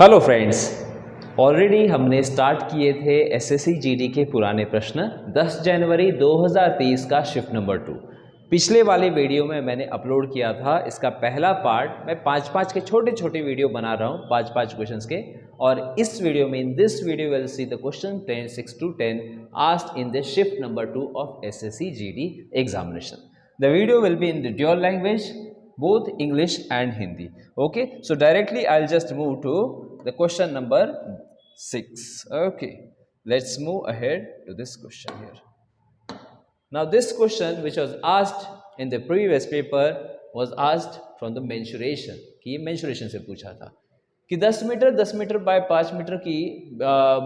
Hello friends, already हमने start किए थे एसएससी जीडी के पुराने प्रश्न 10 जनवरी 2023 का शिफ्ट नंबर 2। पिछले वाले वीडियो में मैंने अपलोड किया था इसका पहला पार्ट। मैं 5-5 के छोटे छोटे वीडियो बना रहा हूँ 5-5 क्वेश्चंस के, और इस वीडियो में in this video will see the question 6 to 10 asked in the shift number 2 of SSC GD examination. The video will be in the dual language, both English and Hindi. Okay, so directly I'll just move to the question number 6. Okay, let's move ahead to this question here. Now this question which was asked in the previous paper was asked from the mensuration, कि mensuration से पूछा था कि 10 metre by 5 metre की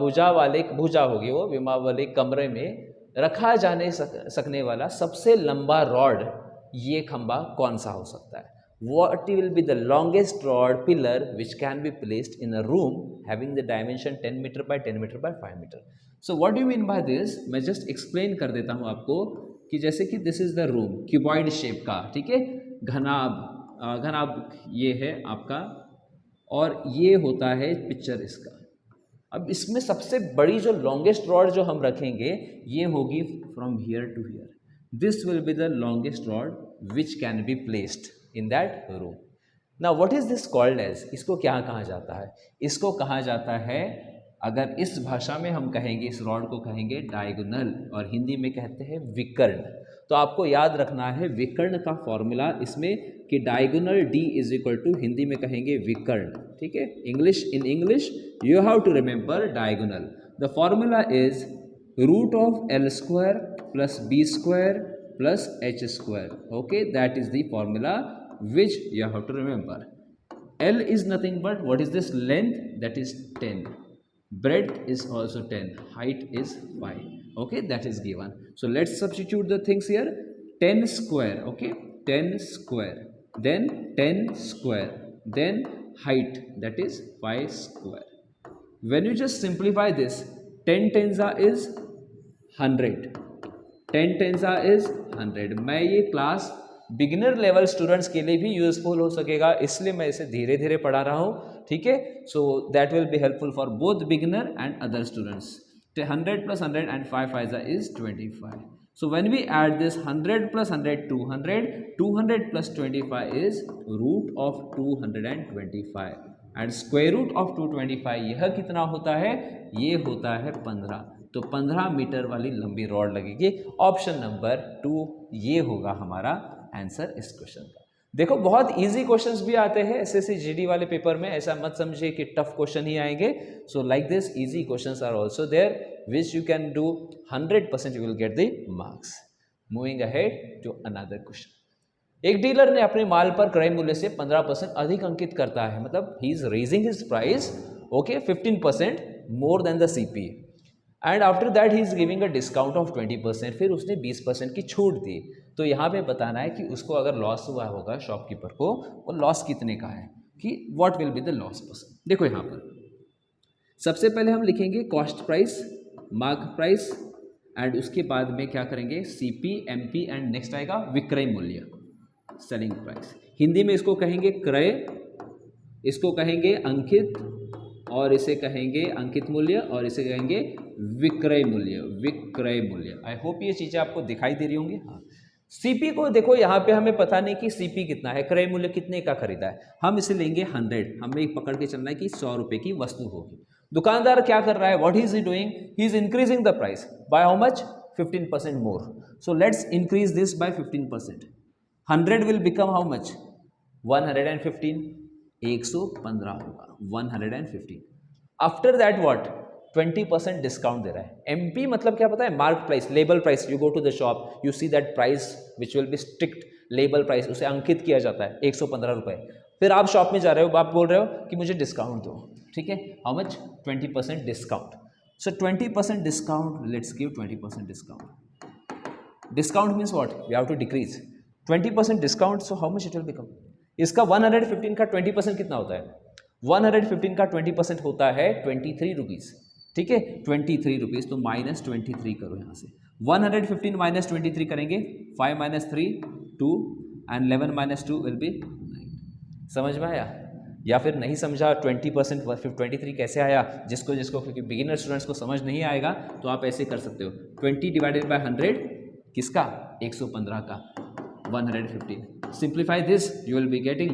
भुजा होगी, वो विमा वाले कमरे में रखा जाने सकने वाला सबसे लंबा रॉड, ये खंबा कौन सा हो सकता है? What will be the longest rod pillar which can be placed in a room having the dimension 10 meter by 10 meter by 5 meter? So what do you mean by this? मैं just explain कर देता हूँ आपको कि जैसे कि this is the room, cuboid shape का, ठीक है, घनाभ ये है आपका, और ये होता है पिक्चर इसका। अब इसमें सबसे बड़ी जो लॉन्गेस्ट रॉड जो हम रखेंगे ये होगी from here to here. This will be the longest rod which can be placed in that room. Now what is this called as? इसको क्या कहा जाता है? इसको कहा जाता है, अगर इस भाषा में हम कहेंगे, इस रॉड को कहेंगे डायगोनल, और हिंदी में कहते हैं विकर्ण। तो आपको याद रखना है विकर्ण का फॉर्मूला इसमें कि diagonal D is equal to, Hindi में कहेंगे विकर्ण, ठीक है। In English you have to remember diagonal. The formula is root of L square plus B square plus H square. Okay, that is the formula which you have to remember. L is nothing but what is this length? That is 10. Breadth is also 10. Height is 5. Okay, that is given. So let's substitute the things here. 10 square. Okay, 10 square. Then 10 square. Then height, that is 5 square. When you just simplify this, 10 tens is 100. 10 tens is 100. मैं ये class beginner level students के लिए भी useful हो सकेगा, इसलिए मैं इसे धीरे धीरे पढ़ा रहा हूँ, ठीक है। So that will be helpful for both beginner and other students. 100 plus 100 and 5 5 is 25. So when we add this 100 plus 100 200, 200 plus 25 is root of 225 and square root of 225 यह कितना होता है? ये होता है 15। तो 15 मीटर वाली लंबी रॉड लगेगी। ऑप्शन नंबर 2 ये होगा हमारा आंसर इस क्वेश्चन का। देखो बहुत इजी क्वेश्चंस भी आते हैं एसएससी जीडी वाले पेपर में, ऐसा मत समझिए कि टफ क्वेश्चन ही आएंगे। So like this easy questions are also there which you can do 100% you will get the marks. Moving ahead to another question. एक डीलर ने अपने माल पर क्रय मूल्य से 15% अधिक अंकित करता है, मतलब he is raising his price, okay, 15% more than the CP, and after that he is giving a discount of 20%। फिर उसने 20% की छूट दी। तो यहाँ पे बताना है कि उसको अगर लॉस हुआ होगा शॉपकीपर को, वो लॉस कितने का है, कि what will be the loss percent. देखो यहाँ पर सबसे पहले हम लिखेंगे cost price, mark price, and उसके बाद में क्या करेंगे, सीपी, एमपी, एंड नेक्स्ट आएगा विक्रय मूल्य, सेलिंग प्राइस। हिंदी में इसको कहेंगे क्रय, इसको कहेंगे अंकित, और इसे कहेंगे अंकित मूल्य, और इसे कहेंगे विक्रय मूल्य, विक्रय मूल्य। आई होप ये चीज़ें आपको दिखाई दे रही होंगी। हाँ, सीपी को देखो यहाँ पे हमें पता नहीं कि सीपी कितना है, क्रय मूल्य कितने का खरीदा है, हम इसे लेंगे 100। हमें एक पकड़ के चलना है कि 100 रुपये की वस्तु होगी। दुकानदार क्या कर रहा है, what is he doing, he is increasing the price by how much, 15% more. So let's increase this by 15%। 100 will become how much, 115, 115 होगा, 115। आफ्टर दैट व्हाट, 20% डिस्काउंट दे रहा है। एमपी मतलब क्या पता है, mark price, label price. You go to the shop, you see that price which will be strict label price, उसे अंकित किया जाता है 115 रुपये। फिर आप शॉप में जा रहे हो, आप बोल रहे हो कि मुझे डिस्काउंट दो, ठीक है, how much, 20% discount. So 20% discount, let's give 20% discount. Discount means what, we have to decrease 20% discount. So how much it will become, इसका 115 का 20% कितना होता है, 115 का 20% होता है 23 रुपीज़, ठीक है, 23 रुपीज़। तो माइनस 23 करो यहाँ से, 115 माइनस 23 करेंगे, 5 minus 3 2 and 11 minus 2 will be 9। समझ में आया? या फिर नहीं समझा 20% 23 कैसे आया, जिसको जिसको क्योंकि बिगिनर स्टूडेंट्स को समझ नहीं आएगा तो आप ऐसे कर सकते हो 20 डिवाइडेड बाय 100 किसका 115 का 115 simplify this you will be getting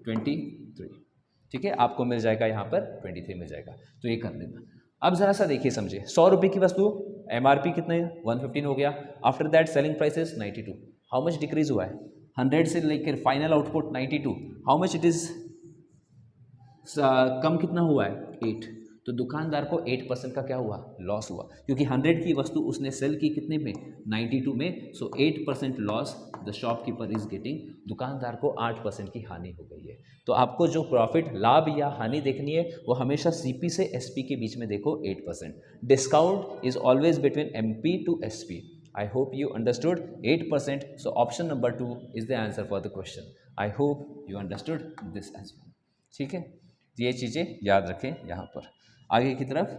23। ठीक है, आपको मिल जाएगा यहाँ पर 23 मिल जाएगा, तो ये कर लेना। अब जरा सा देखिए समझिए, 100 रुपये की वस्तु MRP कितने 115 हो गया, after that selling prices 92, how much decrease हुआ है 100 से लेकर final output 92, how much it is come कितना हुआ है 8, तो दुकानदार को 8% का क्या हुआ लॉस हुआ, क्योंकि 100 की वस्तु उसने सेल की कितने में 92 में, सो 8% loss the shopkeeper is getting, दुकानदार को 8% की हानि हो गई है। तो आपको जो प्रॉफिट लाभ या हानि देखनी है वो हमेशा CP से SP के बीच में देखो 8%, discount is always between MP to SP। I hope you understood 8%, so option number 2 is the answer for the question. I hope you understood this as well. ठीक है, ये चीज़ें याद रखें यहाँ पर। आगे की तरफ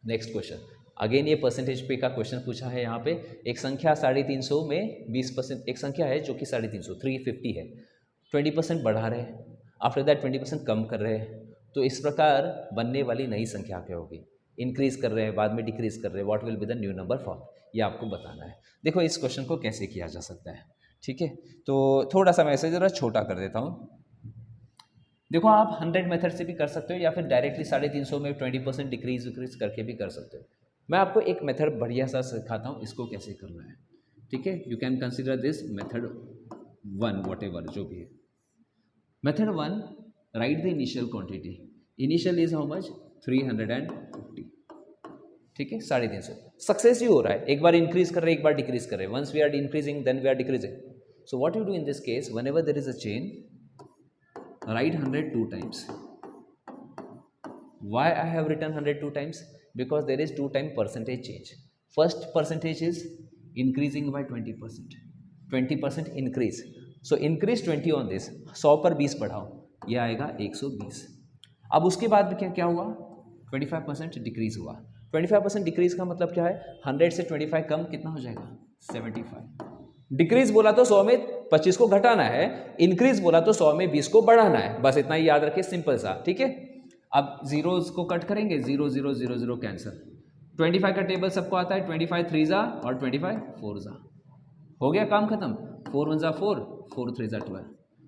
नेक्स्ट क्वेश्चन, अगेन ये परसेंटेज पे का क्वेश्चन पूछा है। यहाँ पे एक संख्या 350 में 20%, एक संख्या है जो कि 350 350 है, 20% बढ़ा रहे हैं, आफ्टर दैट 20% कम कर रहे हैं, तो इस प्रकार बनने वाली नई संख्या क्या होगी, इंक्रीज कर रहे हैं बाद में डिक्रीज कर रहे हैं, what will be the new number form, ये आपको बताना है। देखो इस क्वेश्चन को कैसे किया जा सकता है, ठीक है, तो थोड़ा सा मैं इसे ज़रा छोटा कर देता हूँ। देखो आप 100 मेथड से भी कर सकते हो या फिर डायरेक्टली 350 में 20% डिक्रीज विक्रीज करके भी कर सकते हो। मैं आपको एक मेथड बढ़िया सा सिखाता हूँ, इसको कैसे करना है, ठीक है। You can consider this method 1 what ever जो भी है। Method 1, right the initial quantity, initial is how much 350, ठीक है 350, सक्सेस ही हो रहा है, एक बार इंक्रीज कर रहे हैं एक बार डिक्रीज कर रहे हैं, once we are increasing then we are decreasing. So what you do in this case, whenever there is a chain, write 100 2 times. Why I have written 100 2 times? Because there is 2 time percentage change. First percentage is increasing by 20%. 20% increase. So increase 20 on this. 100 पर 20 बढ़ाओ, ये आएगा 120। अब उसके बाद क्या हुआ, 25% decrease हुआ। 25% डिक्रीज का मतलब क्या है, 100 से 25 कम कितना हो जाएगा 75। डिक्रीज बोला तो 100 में 25 को घटाना है, इंक्रीज बोला तो 100 में 20 को बढ़ाना है, बस इतना ही याद रखिए, सिंपल सा, ठीक है। अब जीरोज को कट करेंगे, 0 0 0 0 कैंसर, 25 का टेबल सबको आता है, 25 3 जा और 25 4 जा, हो गया काम खत्म, 4 1 जा 4, 4 3 जा 12,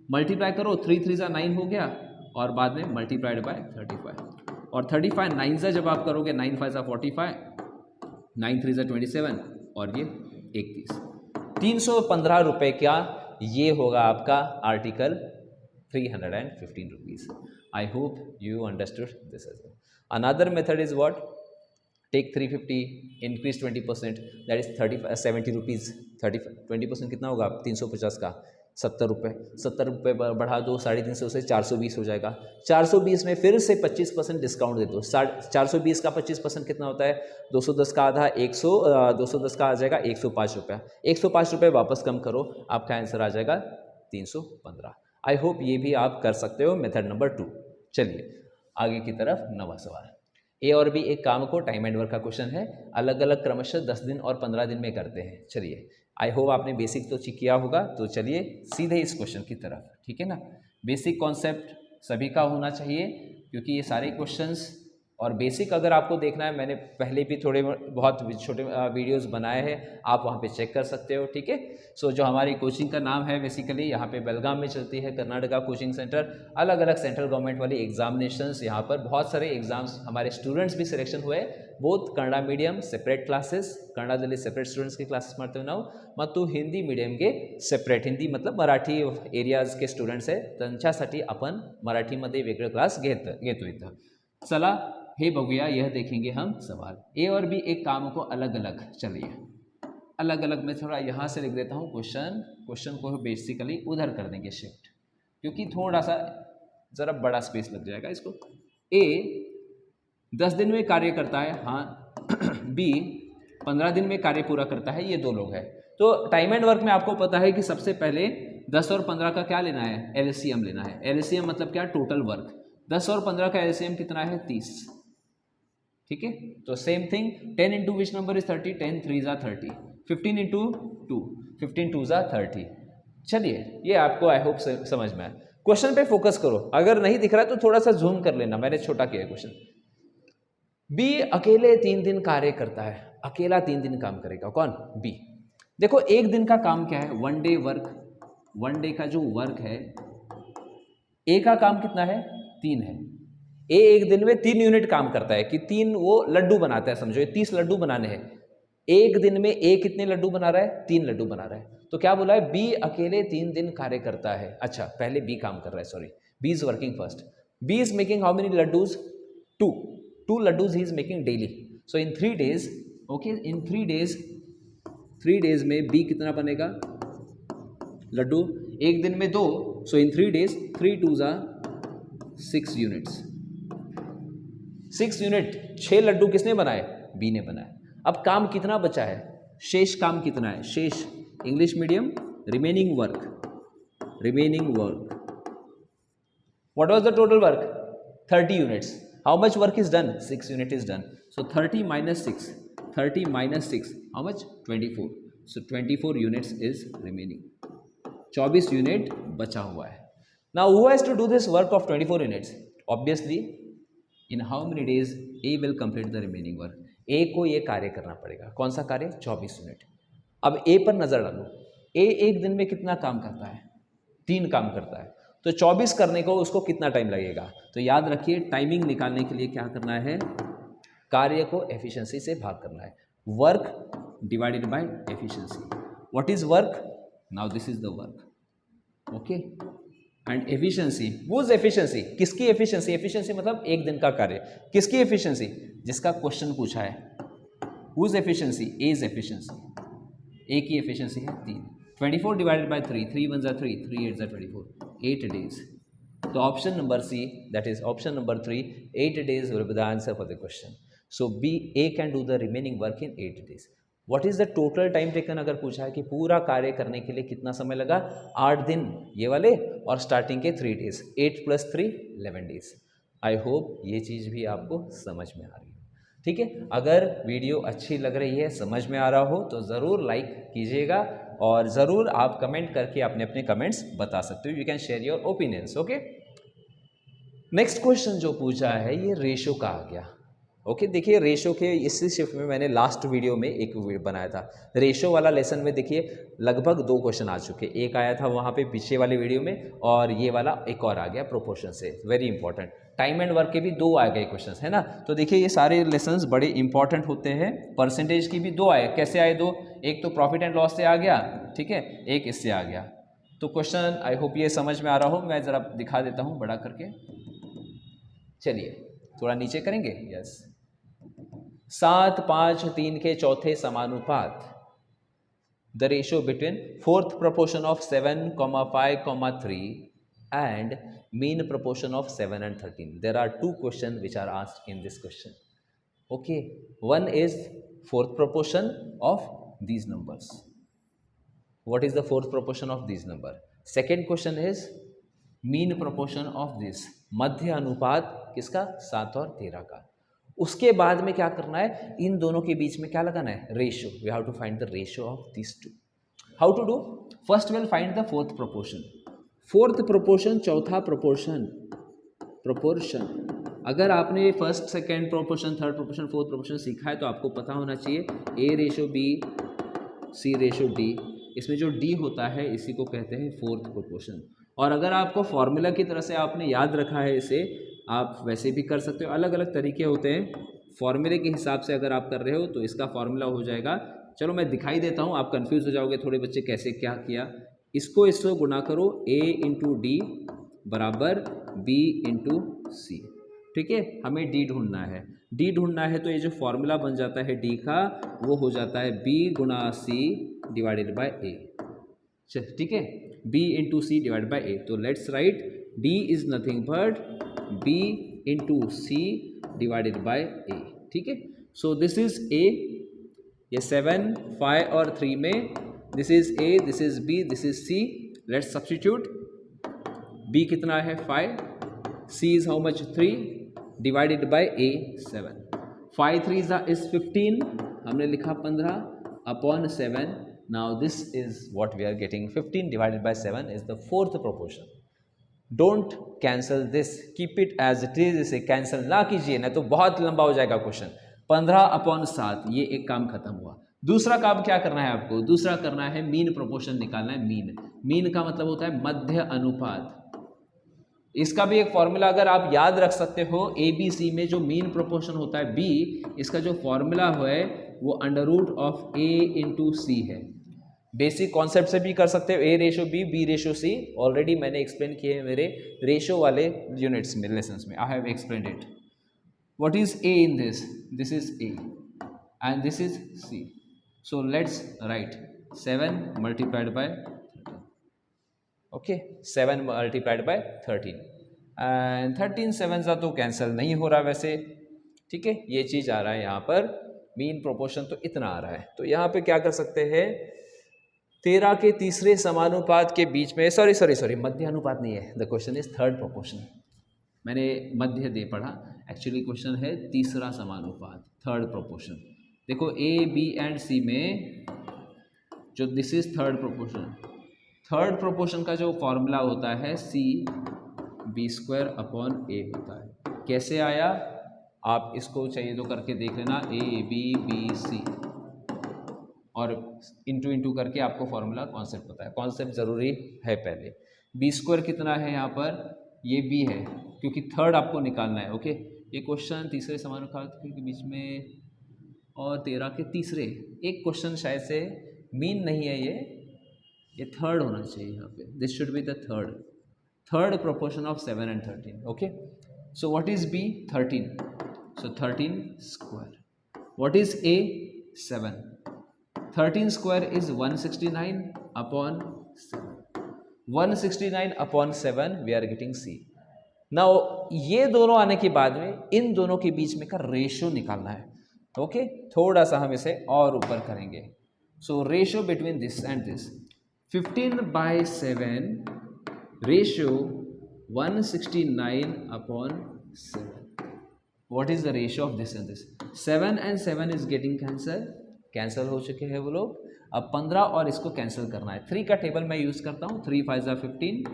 मल्टीप्लाई करो 3 3 जा 9 हो गया, और बाद में मल्टीप्लाइड बाय 35, और 35 9 जा जब आप करोगे 9 5 जा 45, 9 3 जा 27 और ये 31, 315 रुपये का ये होगा आपका article 315 rupees. I hope you understood this as well. Another method is what, take 350 increase 20%, that is 70 rupees, 20% कितना होगा 350 का 70 रुपये, 70 रुपये बढ़ा दो 350 से 420 हो जाएगा, 420 में फिर से 25% डिस्काउंट दे दो, 420 का 25% कितना होता है 210 का आधा 100, 210 का आ जाएगा 105 रुपया, 105 रुपये वापस कम करो, आपका आंसर आ जाएगा 315। आई होप ये भी आप कर सकते हो मेथड नंबर 2। चलिए आगे की तरफ नवा सवाल, ए और बी एक काम को टाइम एंड वर्क का क्वेश्चन है, अलग अलग क्रमशः 10 दिन और 15 दिन में करते हैं। चलिए आई होप आपने बेसिक तो चेक किया होगा, तो चलिए सीधे इस क्वेश्चन की तरफ, ठीक है ना। बेसिक कॉन्सेप्ट सभी का होना चाहिए, क्योंकि ये सारे क्वेश्चंस और बेसिक अगर आपको देखना है, मैंने पहले भी थोड़े बहुत छोटे वीडियोस बनाए हैं, आप वहाँ पे चेक कर सकते हो, ठीक है। सो जो हमारी कोचिंग का नाम है बेसिकली यहाँ पे बेलगाम में चलती है कर्नाटका कोचिंग सेंटर, अलग अलग सेंट्रल गवर्नमेंट वाली एग्जामिनेशंस, यहाँ पर बहुत सारे एग्जाम्स, हमारे स्टूडेंट्स भी सिलेक्शन हुए, both Kannada medium separate classes, कन्नड़ದಲ್ಲಿ सेपरेट स्टूडेंट्स के क्लासेस ಮಾಡ್ತೇವೆ ನಾವು, ಮತ್ತು हिंदी मीडियमಗೆ सेपरेट, हिंदी मतलब मराठी एरियाजके स्टुडंट्स आहे त्यांच्यासाठी आपण मराठीमध्ये वेगळं क्लास घेतो इथं। चला हे बघूया, यह देखेंगे हम सवाल, ए और बी एक काम को अलग अलग, चलिए अलग अलग मैं थोड़ा यहाँ से लिख देता हूँ क्वेश्चन को बेसिकली उधर कर देंगे शिफ्ट, क्योंकि थोड़ा सा ज़रा बड़ा स्पेस लग जाएगा इसको। ए 10 दिन में कार्य करता है, हाँ, बी 15 दिन में कार्य पूरा करता है, ये दो लोग हैं। तो टाइम एंड वर्क में आपको पता है कि सबसे पहले 10 और 15 का क्या लेना है, एलसीएम लेना है। एलसीएम मतलब क्या, टोटल वर्क। 10 और 15 का एलसीएम कितना है 30, ठीक है। तो same thing 10 into which number is 30, 10 3 जा 30, 15 इंटू 2, 15 2 जा 30। चलिए ये आपको आई होप समझ में आए। क्वेश्चन पे फोकस करो, अगर नहीं दिख रहा है तो थोड़ा सा जूम कर लेना, मैंने छोटा किया है क्वेश्चन। बी अकेले 3 दिन कार्य करता है, अकेला 3 दिन काम करेगा, कौन? बी। देखो एक दिन का काम क्या है, 1 डे वर्क, 1 डे का जो वर्क है, ए का काम कितना है? 3 है। ए एक दिन में 3 यूनिट काम करता है, कि 3 वो लड्डू बनाता है, समझो 30 लड्डू बनाने हैं, एक दिन में ए कितने लड्डू बना रहा है? 3 लड्डू बना रहा है। तो क्या बोला है? बी अकेले 3 दिन कार्य करता है। अच्छा, पहले बी काम कर रहा है, sorry, B is working first. B is making how many laddoos? 2 laddoos he is making daily. So in 3 days, okay, in 3 days में बी कितना बनेगा लड्डू? एक दिन में 2, सो इन 3 डेज 3 2 जा 6 यूनिट्स। 6 यूनिट, 6 लड्डू किसने बनाए? बी ने बनाए। अब काम कितना बचा है? शेष काम कितना है? शेष, English medium, remaining work, remaining work. What was the total work? 30 units. How much work is done? 6 unit is done. So 30 minus 6, 30 minus 6, how much? 24। सो 24 यूनिट्स इज रिमेनिंग, 24 यूनिट बचा हुआ है। Now who has to do this work of 24 units? Obviously in how many days A will complete the remaining work? A को ये कार्य करना पड़ेगा। कौन सा कार्य? 24 यूनिट। अब ए पर नजर डालो, ए एक दिन में कितना काम करता है? 3 काम करता है, तो 24 करने को उसको कितना टाइम लगेगा? तो याद रखिए, टाइमिंग निकालने के लिए क्या करना है? कार्य को एफिशिएंसी से भाग करना है। Work divided by efficiency. What is work? Now this is the work, okay, and efficiency, was efficiency, किसकी एफिशिएंसी? एफिशिएंसी मतलब एक दिन का कार्य, किसकी एफिशिएंसी? जिसका क्वेश्चन पूछा है। Whose efficiency? As efficiency. A की एफिशिएंसी है 3। 24 डिवाइडेड बाय 3, 3 1 जा 3, 3 8 जा 24, 8 डेज। तो option number C, that is option number 3, 8 days will be the answer for the question. So B, A can do the remaining work in 8 days. What is the total time taken? अगर पूछा है कि पूरा कार्य करने के लिए कितना समय लगा? 8 दिन ये वाले, और स्टार्टिंग के 3 days, 8 + 3 11 days। आई होप ये चीज़ भी आपको समझ में आ रही है, ठीक है। अगर वीडियो अच्छी लग रही है, समझ में आ रहा हो, तो ज़रूर लाइक कीजिएगा, और ज़रूर आप कमेंट करके अपने अपने कमेंट्स बता सकते हो। You can share your opinions, okay. Next question जो पूछा है ये रेशो का आ गया, ओके। देखिए रेशो के इसी शिफ्ट में मैंने लास्ट वीडियो में एक वीडियो बनाया था, रेशो वाला लेसन में देखिए लगभग 2 क्वेश्चन आ चुके। एक आया था वहाँ पे पीछे वाले वीडियो में, और ये वाला एक और आ गया प्रोपोर्शन से, very important. Time and work के भी 2 आ गए क्वेश्चन, है ना। तो देखिए ये सारे लेसन्स बड़े इंपॉर्टेंट होते हैं। परसेंटेज की भी 2 आए। कैसे आए 2? एक तो प्रॉफिट एंड लॉस से आ गया, ठीक है, एक इससे आ गया। तो क्वेश्चन आई होप ये समझ में आ रहा हो। मैं ज़रा दिखा देता हूँ बड़ा करके, चलिए थोड़ा नीचे करेंगे। यस, 7 5 3 के चौथे समानुपात, the ratio between fourth proportion of 7, 5, 3 and mean proportion of 7 and 13. There are 2 questions which are asked in this question, okay. One is fourth proportion of these numbers. What is the fourth proportion of these number? Second question is mean proportion of this, मध्य अनुपात किसका? 7 और 13 का। उसके बाद में क्या करना है? इन दोनों के बीच में क्या लगाना है? Ratio. We have to find the ratio of this 2। How to do? First will find the fourth proportion. Fourth proportion, चौथा प्रोपोर्शन, अगर आपने first, second proportion, third proportion, fourth proportion सीखा है तो आपको पता होना चाहिए A/B, C/D। इसमें जो D होता है इसी को कहते हैं फोर्थ प्रोपोर्शन। और अगर आपको फॉर्मूला की तरह से आपने याद रखा है इसे, आप वैसे भी कर सकते हो। अलग अलग तरीके होते हैं, फॉर्मूले के हिसाब से अगर आप कर रहे हो तो इसका फॉर्मूला हो जाएगा। चलो मैं दिखाई देता हूँ, आप कंफ्यूज हो जाओगे थोड़े बच्चे, कैसे क्या किया। इसको इससे गुना करो, A × D बराबर B × C, ठीक है। हमें D ढूंढना है, D ढूंढना है तो ये जो फॉर्मूला बन जाता है D का, वो हो जाता है B × C / A, ठीक है, B × C / A। तो let's write D is nothing but B × C / A, ठीक है। सो दिस इज A, ये 7, 5 और 3 में this is A, this is B, this is C। Let's substitute. B कितना है? 5, C is how much? 3 divided by A 7। 5 3 is 15, हमने लिखा 15 upon 7। Now this is what we are getting, 15 divided by 7 is the fourth proportion. Don't cancel this, keep it as it is, इसे cancel ना कीजिए, ना तो बहुत लंबा हो जाएगा क्वेश्चन। 15/7, ये एक काम खत्म हुआ। दूसरा काम क्या करना है आपको? दूसरा करना है मीन प्रोपोर्शन निकालना है। मीन का मतलब होता है मध्य अनुपात। इसका भी एक फॉर्मूला अगर आप याद रख सकते हो, ABC में जो मीन प्रोपोर्शन होता है B, इसका जो फॉर्मूला है वो √A इंटू सी है। बेसिक कॉन्सेप्ट से भी कर सकते हो, A/B, B/C, ऑलरेडी मैंने एक्सप्लेन किए हैं मेरे रेशो वाले यूनिट्स में, लेसन्स में। I have explain it. What is A in this? This is A and this is C। So let's write 7 multiplied by 13। Okay, 7 multiplied by 13 and 13 7 सा तो cancel नहीं हो रहा वैसे, ठीक है। ये चीज़ आ रहा है यहाँ पर, मीन प्रोपोर्शन तो इतना आ रहा है। तो यहाँ पे क्या कर सकते हैं, 13 के तीसरे समानुपात के बीच में, सॉरी मध्य अनुपात नहीं है, the question is third proportion. मैंने मध्य दे पढ़ा, एक्चुअली क्वेश्चन है तीसरा समानुपात, थर्ड प्रोपोर्शन। देखो A, B एंड C में जो this is third proportion, third proportion का जो फॉर्मूला होता है CB²/A होता है। कैसे आया, आप इसको चाहिए तो करके देख लेना, ABBC और इंटू करके आपको फॉर्मूला कॉन्सेप्ट पता है, कॉन्सेप्ट ज़रूरी है पहले। B² कितना है यहाँ पर, ये B है क्योंकि थर्ड आपको निकालना है। ओके, ये क्वेश्चन तीसरे समानुपात के बीच में और 13 के तीसरे, एक क्वेश्चन शायद से मीन नहीं है, ये थर्ड होना चाहिए यहाँ पे, this should be the third proportion of 7 and 13। Okay, so what is B? 13, so 13²। what is A? 7। 13² is 169/7। 169/7 we are getting C। Now ये दोनों आने के बाद में इन दोनों के बीच में का रेशो निकालना है। ओके, थोड़ा सा हम इसे और ऊपर करेंगे। So ratio between this and this, 15/7 ratio 169/7। What is the ratio of this and this? 7 and 7 is getting cancel हो चुके हैं वो लोग। अब 15 और इसको कैंसिल करना है। 3 का टेबल मैं यूज़ करता हूँ, 3 5 15,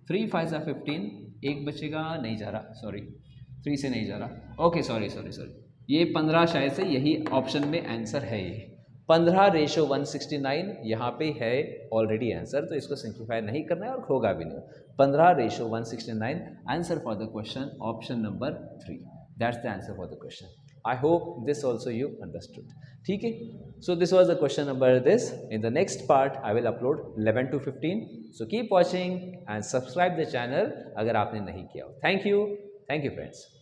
3 5 15, एक बचेगा, नहीं जा रहा, सॉरी 3 से नहीं जा रहा, ओके सॉरी, ये 15 शायद से यही ऑप्शन में आंसर है। ये 15/169 यहाँ पे है ऑलरेडी आंसर, तो इसको सिंप्लीफाई नहीं करना है और होगा भी नहीं। 15/169 answer for the question option number 3, that's the answer for the question. I hope this also you understood, ठीक है। So this was the question number this. In the next part I will upload 11 to 15, so keep watching and subscribe the channel अगर आपने नहीं किया हो। Thank you friends.